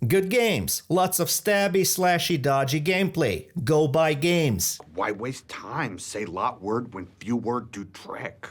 Good games, lots of stabby, slashy, dodgy gameplay. Go buy games. Why waste time? Say lot word when few word do trick.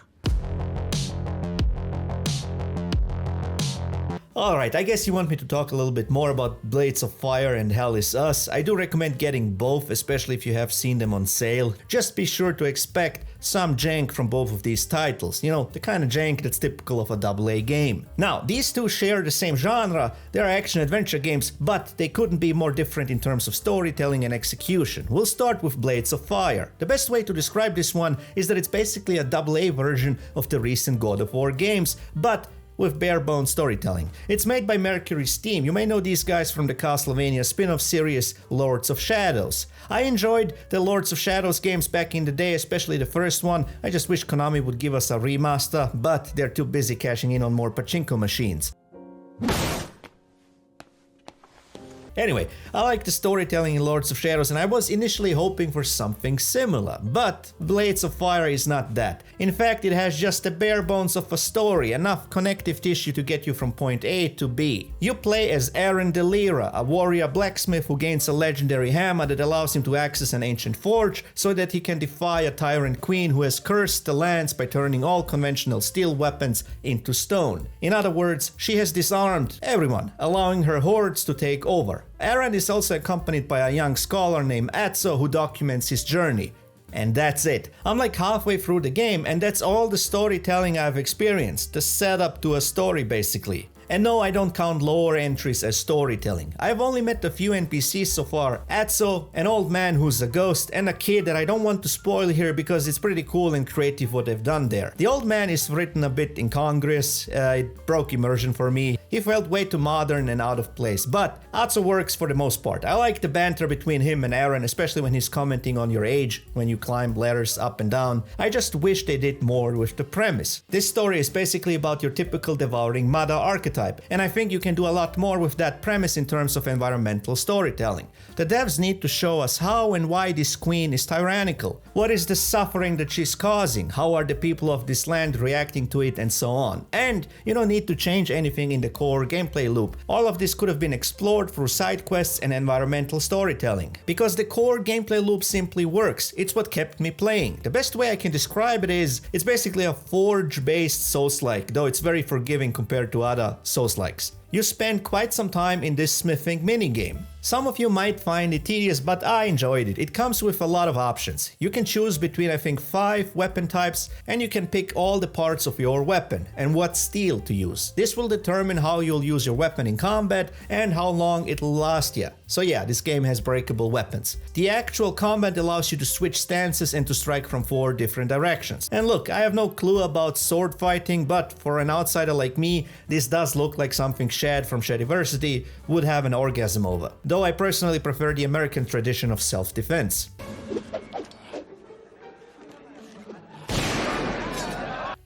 Alright, I guess you want me to talk a little bit more about Blades of Fire and Hell is Us. I do recommend getting both, especially if you have seen them on sale. Just be sure to expect some jank from both of these titles. You know, the kind of jank that's typical of a AA game. Now, these two share the same genre, they're action-adventure games, but they couldn't be more different in terms of storytelling and execution. We'll start with Blades of Fire. The best way to describe this one is that it's basically a AA version of the recent God of War games, but with bare-bones storytelling. It's made by Mercury Steam. You may know these guys from the Castlevania spin-off series Lords of Shadows. I enjoyed the Lords of Shadows games back in the day, especially the first one. I just wish Konami would give us a remaster, but they're too busy cashing in on more pachinko machines. Anyway, I like the storytelling in Lords of Shadows and I was initially hoping for something similar, but Blades of Fire is not that. In fact, it has just the bare bones of a story, enough connective tissue to get you from point A to B. You play as Aaron Delira, a warrior blacksmith who gains a legendary hammer that allows him to access an ancient forge so that he can defy a tyrant queen who has cursed the lands by turning all conventional steel weapons into stone. In other words, she has disarmed everyone, allowing her hordes to take over. Aaron is also accompanied by a young scholar named Atso who documents his journey. And that's it. I'm like halfway through the game and that's all the storytelling I've experienced, the setup to a story basically. And no, I don't count lower entries as storytelling. I've only met a few NPCs so far. Atso, an old man who's a ghost, and a kid that I don't want to spoil here because it's pretty cool and creative what they've done there. The old man is written a bit incongruous, it broke immersion for me. He felt way too modern and out of place, but Atso works for the most part. I like the banter between him and Aaron, especially when he's commenting on your age when you climb ladders up and down. I just wish they did more with the premise. This story is basically about your typical devouring mother archetype, and I think you can do a lot more with that premise in terms of environmental storytelling. The devs need to show us how and why this queen is tyrannical. What is the suffering that she's causing? How are the people of this land reacting to it, and so on. And you don't need to change anything in the core gameplay loop. All of this could have been explored through side quests and environmental storytelling. Because the core gameplay loop simply works. It's what kept me playing. The best way I can describe it is, it's basically a forge-based Souls-like, though it's very forgiving compared to other Souls-likes. You spend quite some time in this smithing minigame. Some of you might find it tedious, but I enjoyed it. It comes with a lot of options. You can choose between I think 5 weapon types and you can pick all the parts of your weapon and what steel to use. This will determine how you'll use your weapon in combat and how long it'll last you. So yeah, this game has breakable weapons. The actual combat allows you to switch stances and to strike from 4 different directions. And look, I have no clue about sword fighting, but for an outsider like me, this does look like something Shad from Shadiversity would have an orgasm over. Though I personally prefer the American tradition of self-defense.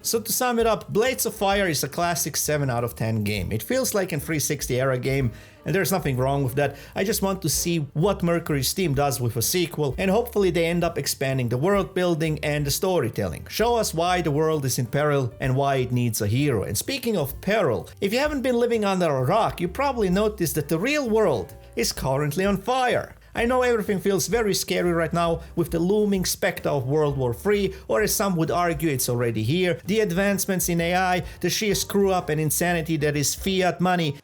So to sum it up, Blades of Fire is a classic 7 out of 10 game. It feels like a 360 era game, and there's nothing wrong with that. I just want to see what Mercury Steam does with a sequel, and hopefully they end up expanding the world building and the storytelling. Show us why the world is in peril and why it needs a hero. And speaking of peril, if you haven't been living under a rock, you probably noticed that the real world is currently on fire. I know everything feels very scary right now with the looming specter of World War III, or as some would argue it's already here, the advancements in AI, the sheer screw up and insanity that is fiat money,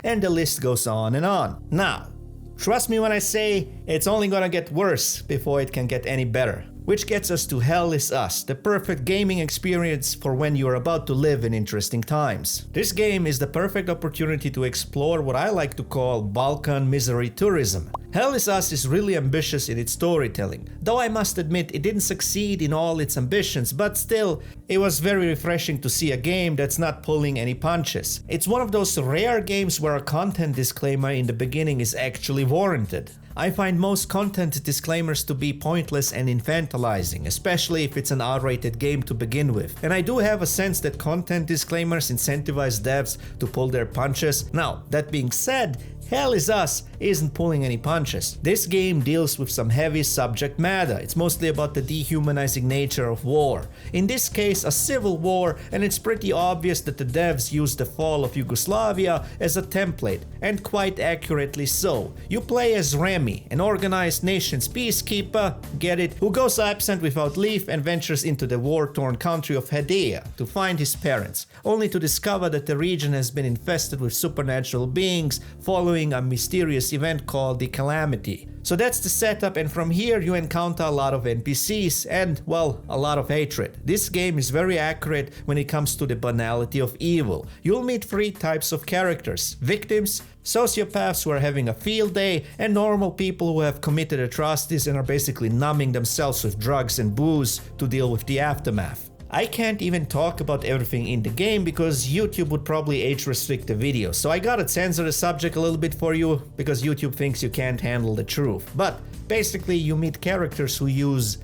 and the list goes on and on. Now, trust me when I say it's only gonna get worse before it can get any better. Which gets us to Hell is Us, the perfect gaming experience for when you are about to live in interesting times. This game is the perfect opportunity to explore what I like to call Balkan misery tourism. Hell is Us is really ambitious in its storytelling, though I must admit it didn't succeed in all its ambitions, but still, it was very refreshing to see a game that's not pulling any punches. It's one of those rare games where a content disclaimer in the beginning is actually warranted. I find most content disclaimers to be pointless and infantilizing, especially if it's an R-rated game to begin with. And I do have a sense that content disclaimers incentivize devs to pull their punches. Now, that being said, Hell is Us isn't pulling any punches. This game deals with some heavy subject matter. It's mostly about the dehumanizing nature of war. In this case, a civil war, and it's pretty obvious that the devs used the fall of Yugoslavia as a template, and quite accurately so. You play as Remy, an organized nation's peacekeeper, get it, who goes absent without leave and ventures into the war-torn country of Hedea to find his parents, only to discover that the region has been infested with supernatural beings following a mysterious event called the Calamity. So that's the setup, and from here you encounter a lot of NPCs and, well, a lot of hatred. This game is very accurate when it comes to the banality of evil. You'll meet three types of characters: victims, sociopaths who are having a field day, and normal people who have committed atrocities and are basically numbing themselves with drugs and booze to deal with the aftermath. I can't even talk about everything in the game because YouTube would probably age restrict the video, so I gotta censor the subject a little bit for you because YouTube thinks you can't handle the truth. But basically you meet characters who use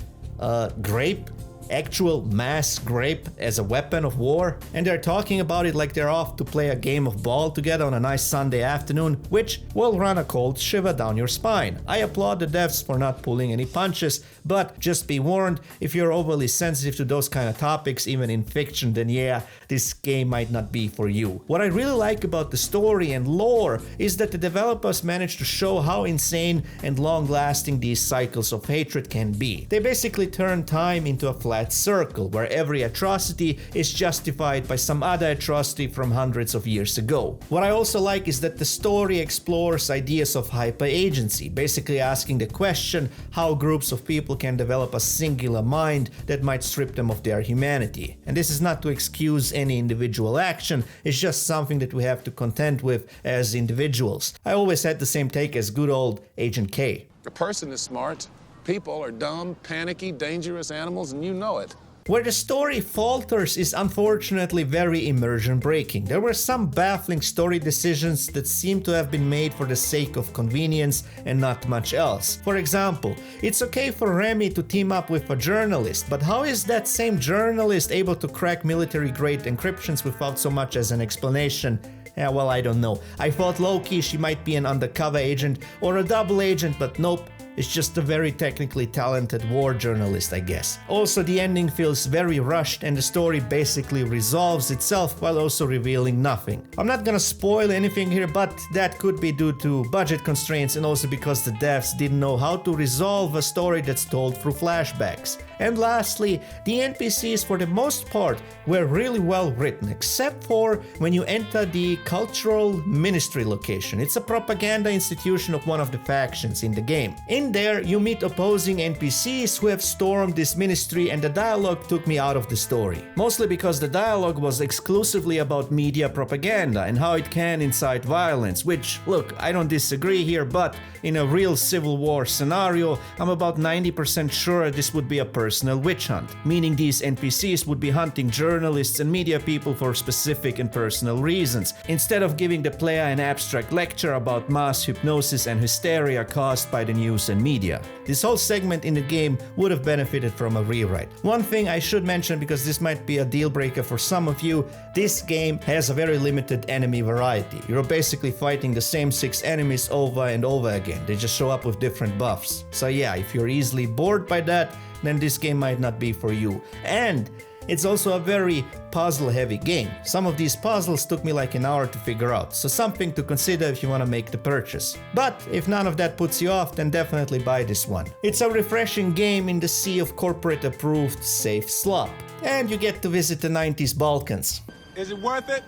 grape, actual mass grape, as a weapon of war, and they're talking about it like they're off to play a game of ball together on a nice Sunday afternoon, which will run a cold shiver down your spine. I applaud the devs for not pulling any punches, but just be warned, if you're overly sensitive to those kind of topics, even in fiction, then yeah, this game might not be for you. What I really like about the story and lore is that the developers managed to show how insane and long-lasting these cycles of hatred can be. They basically turn time into a flat circle where every atrocity is justified by some other atrocity from hundreds of years ago. What I also like is that the story explores ideas of hyper-agency, basically asking the question how groups of people can develop a singular mind that might strip them of their humanity. And this is not to excuse any individual action, it's just something that we have to contend with as individuals. I always had the same take as good old Agent K. A person is smart. People are dumb, panicky, dangerous animals, and you know it. Where the story falters is unfortunately very immersion breaking. There were some baffling story decisions that seem to have been made for the sake of convenience and not much else. For example, it's okay for Remy to team up with a journalist, but how is that same journalist able to crack military-grade encryptions without so much as an explanation? Yeah, well, I don't know. I thought low-key she might be an undercover agent or a double agent, but nope. It's just a very technically talented war journalist, I guess. Also, the ending feels very rushed and the story basically resolves itself while also revealing nothing. I'm not gonna spoil anything here, but that could be due to budget constraints and also because the devs didn't know how to resolve a story that's told through flashbacks. And lastly, the NPCs for the most part were really well written, except for when you enter the Cultural Ministry location. It's a propaganda institution of one of the factions in the game. In there, you meet opposing NPCs who have stormed this ministry, and the dialogue took me out of the story. Mostly because the dialogue was exclusively about media propaganda and how it can incite violence, which, look, I don't disagree here, but in a real civil war scenario, I'm about 90% sure this would be a personal witch hunt, meaning these NPCs would be hunting journalists and media people for specific and personal reasons, instead of giving the player an abstract lecture about mass hypnosis and hysteria caused by the news and media. This whole segment in the game would have benefited from a rewrite. One thing I should mention, because this might be a deal breaker for some of you, this game has a very limited enemy variety. You're basically fighting the same 6 enemies over and over again. They just show up with different buffs. So yeah, if you're easily bored by that, then this game might not be for you. And it's also a very puzzle-heavy game. Some of these puzzles took me like an hour to figure out, so something to consider if you want to make the purchase. But if none of that puts you off, then definitely buy this one. It's a refreshing game in the sea of corporate-approved safe slop. And you get to visit the 90s Balkans. Is it worth it?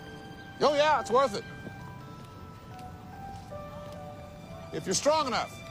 Oh yeah, it's worth it. If you're strong enough.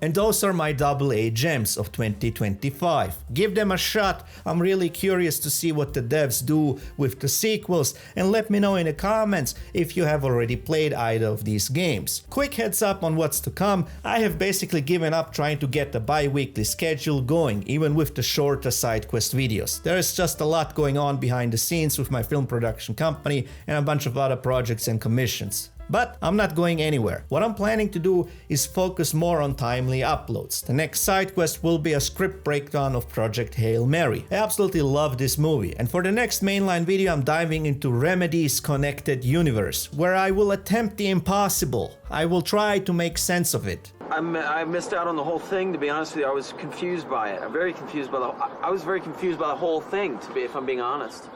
And those are my AA gems of 2025. Give them a shot. I'm really curious to see what the devs do with the sequels, and let me know in the comments if you have already played either of these games. Quick heads up on what's to come. I have basically given up trying to get the bi-weekly schedule going, even with the shorter SideQuest videos. There is just a lot going on behind the scenes with my film production company and a bunch of other projects and commissions. But I'm not going anywhere. What I'm planning to do is focus more on timely uploads. The next side quest will be a script breakdown of Project Hail Mary. I absolutely love this movie, and for the next mainline video I'm diving into Remedy's connected universe, where I will attempt the impossible. I will try to make sense of it. I missed out on the whole thing, to be honest with you. I was confused by it. I was very confused by the whole thing, if I'm being honest.